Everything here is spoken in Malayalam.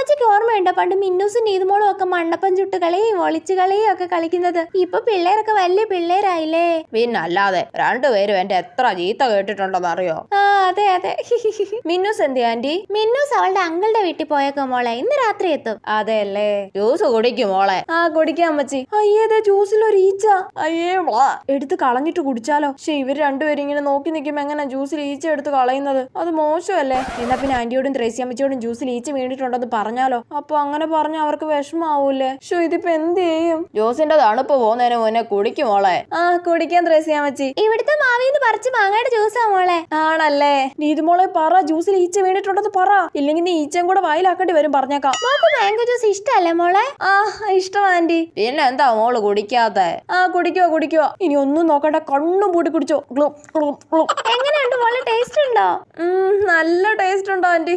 അമ്മച്ചിക്ക് ഓർമ്മയുണ്ടോ പണ്ട് മിന്നൂസും നീതുമോളും ഒക്കെ മണ്ണപ്പം ചുട്ട് കളിയും ഒളിച്ചു കളിയും ഒക്കെ കളിക്കുന്നത്? ഇപ്പൊ പിള്ളേരൊക്കെ വലിയ പിള്ളേരായില്ലേ. പിന്നല്ലാതെ രണ്ടുപേരും എന്റെ എത്ര ചീത്ത കേട്ടിട്ടുണ്ടെന്ന് അറിയോ? ആ അതെ അതെ. മിന്നൂസ് എന്തി ആന്റി? മിന്നൂസ് അവളുടെ അങ്കിളുടെ വീട്ടിൽ പോയേക്കോ മോളെ, ഇന്ന് രാത്രി എത്തും. അതെല്ലേ. ജ്യൂസ് കുടിക്കും മോളെ. ആ കുടിക്കാം അമ്മച്ചി. അയ്യേതെ ജ്യൂസിൽ ഒരു ഈച്ച. അയ്യേ എടുത്ത് കളഞ്ഞിട്ട് കുടിച്ചാലോ? പക്ഷെ ഇവര് രണ്ടുപേരും ഇങ്ങനെ നോക്കി നിൽക്കുമ്പോ എങ്ങനെ ജ്യൂസിൽ ഈച്ച എടുത്ത് കളയുന്നത്? അത് മോശമല്ലേ? എന്നാ പിന്നെ ആന്റിയോടും ത്രേസി അമ്മച്ചിയോടും ജ്യൂസിൽ ഈച്ച വീണിട്ടുണ്ടെന്ന് പറഞ്ഞാലോ? അപ്പൊ അങ്ങനെ പറഞ്ഞ അവർക്ക് വിഷമാവൂലേ? ഷോ ഇതിപ്പോ എന്ത് ചെയ്യും? ജ്യൂസിന്റെ തണുപ്പ് പോകുന്നതിന് മുന്നേ കുടിക്കും മോളെ. ആ കുടിക്കാൻ ത്രേസി അമ്മച്ചി. ഇവിടുത്തെ മാവിന്ന് പറിച്ച് മാങ്ങയുടെ ജ്യൂസാ മോളെ. ആണല്ലേ? നീതുമോളെ പറ, ജ്യൂസിൽ ഈച്ച വീണിട്ടുണ്ടെന്ന് പറ. ഇല്ലെങ്കിൽ നീ ഈച്ചയും കൂടെ വായിലാക്കേണ്ടി വരും. പറഞ്ഞേക്കാം. മോക്ക് മാംഗോ ജ്യൂസ് ഇഷ്ടല്ലേ മോളെ? ആ ഇഷ്ടം ആന്റി. പിന്നെ എന്താ മോള് കുടിക്കാത്തെ? ആ കുടിക്കുവാ. ഇനി ഒന്നും നോക്കണ്ട, കണ്ണും പൂട്ടി കുടിച്ചോ. എങ്ങനെയുണ്ട് മോളെ, ടേസ്റ്റ് ഉണ്ടോ? നല്ല ടേസ്റ്റ് ഉണ്ടോ ആന്റി?